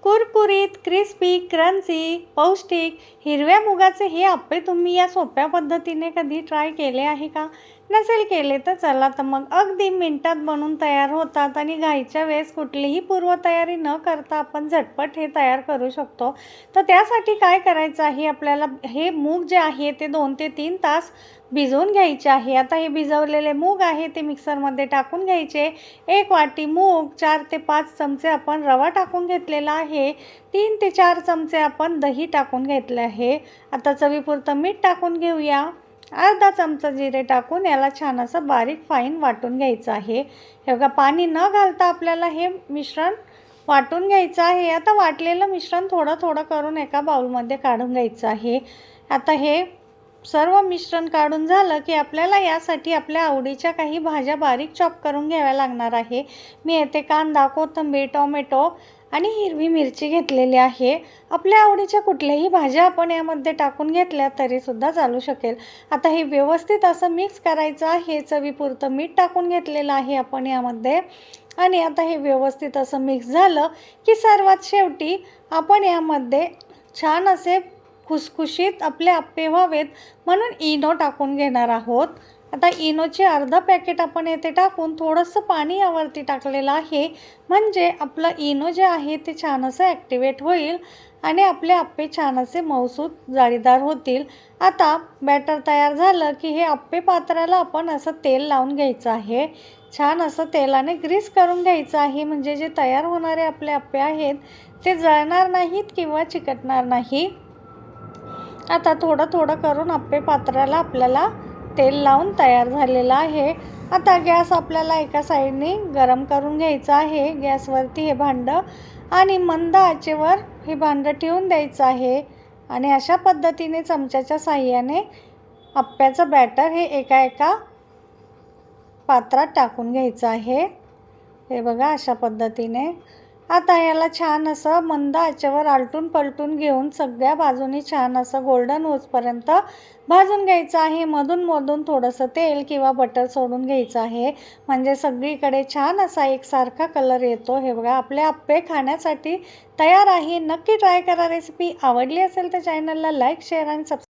कुरकुरीत, crispy, crunchy, पौष्टिक हिरव्या मुगाचे हे अप्पे तुम्ही या सोप्या पद्धतीने कधी ट्राय केले आहे का? नसेल केले तर चला तर मग अगदी मिनिटात बनून तयार होतात आणि घाईच्या वेळेस कुठलीही पूर्वतयारी न करता आपण झटपट हे तयार करू शकतो. तर त्यासाठी काय करायचं आहे आपल्याला, हे मूग जे आहे ते 2 ते 3 तास भिजवून घ्यायचे आहे. आता हे भिजवलेले मूग आहे ते मिक्सरमध्ये टाकून घ्यायचे. 1 वाटी मूग, 4 ते 5 चमचे आपण रवा टाकून घेतलेला आहे. 3 ते 4 चमचे आपण दही टाकून घेतले आहे. आता चवीपुरतं मीठ टाकून घेऊया. अर्धा चमचा जिरे टाकून याला छान असं बारीक फाईन वाटून घ्यायचं आहे. हे बघा, पाणी न घालता आपल्याला हे मिश्रण वाटून घ्यायचं आहे. आता वाटलेलं मिश्रण थोडं थोडं करून एका बाउलमध्ये काढून घ्यायचं आहे. आता हे सर्व मिश्रण काढून झालं की आपल्याला यासाठी आपल्या आवडीच्या काही भाज्या बारीक चॉप करून घ्याव्या लागणार आहे. मी येथे कांदा, कोथिंबीर, टोमॅटो आणि हिरवी मिरची घेतलेली आहे. आपल्या आवडीच्या कुठल्याही भाज्या आपण यामध्ये टाकून घेतल्या तरीसुद्धा चालू शकेल. आता हे व्यवस्थित असं मिक्स करायचं आहे. चवीपुरतं मीठ टाकून घेतलेलं आहे आपण यामध्ये. आणि आता हे व्यवस्थित असं मिक्स झालं की सर्वात शेवटी आपण यामध्ये छान असे खुसखुशीत आपले अप्पे व्हावेत म्हणून इनो टाकून घेणार आहोत. आता इनोचे अर्धा पॅकेट आपण येथे टाकून थोडंसं पाणी यावरती टाकलेलं आहे, म्हणजे आपलं इनो जे आहे ते छान असं ॲक्टिवेट होईल आणि आपले अप्पे छान असे मऊसूत जाळीदार होतील. आता बॅटर तयार झालं की हे अप्पे पात्राला आपण असं तेल लावून घ्यायचं आहे. छान असं तेलाने ग्रीस करून घ्यायचं आहे, म्हणजे जे तयार होणारे आपले अप्पे आहेत ते जळणार नाहीत किंवा चिकटणार नाही. आता थोडं थोडं करून अप्पे पात्राला आपल्याला तेल लावून तयार झालेलं आहे. आता गॅस आपल्याला एका साईडने गरम करून घ्यायचं आहे. गॅसवरती हे भांडं आणि मंद आचेवर हे भांडं ठेवून द्यायचं आहे आणि अशा पद्धतीने चमच्याच्या साहाय्याने अप्प्याचं बॅटर हे एका एका पात्रात टाकून घ्यायचं आहे. हे बघा, अशा पद्धतीने. आता याला छान असं मंद आचेवर आलटून पलटून घेऊन सगळ्या बाजूनी छान असं गोल्डन होईपर्यंत भाजून घ्यायचं आहे. मधून मधून थोडंसं तेल किंवा बटर सोडून घ्यायचं आहे, म्हणजे सगळीकडे छान असा एकसारखा कलर येतो. हे बघा, आपले अप्पे खाण्यासाठी तयार आहे. नक्की ट्राय करा रेसिपी. आवडली असेल तर चॅनलला लाईक, शेअर आणि सबस्क्राईब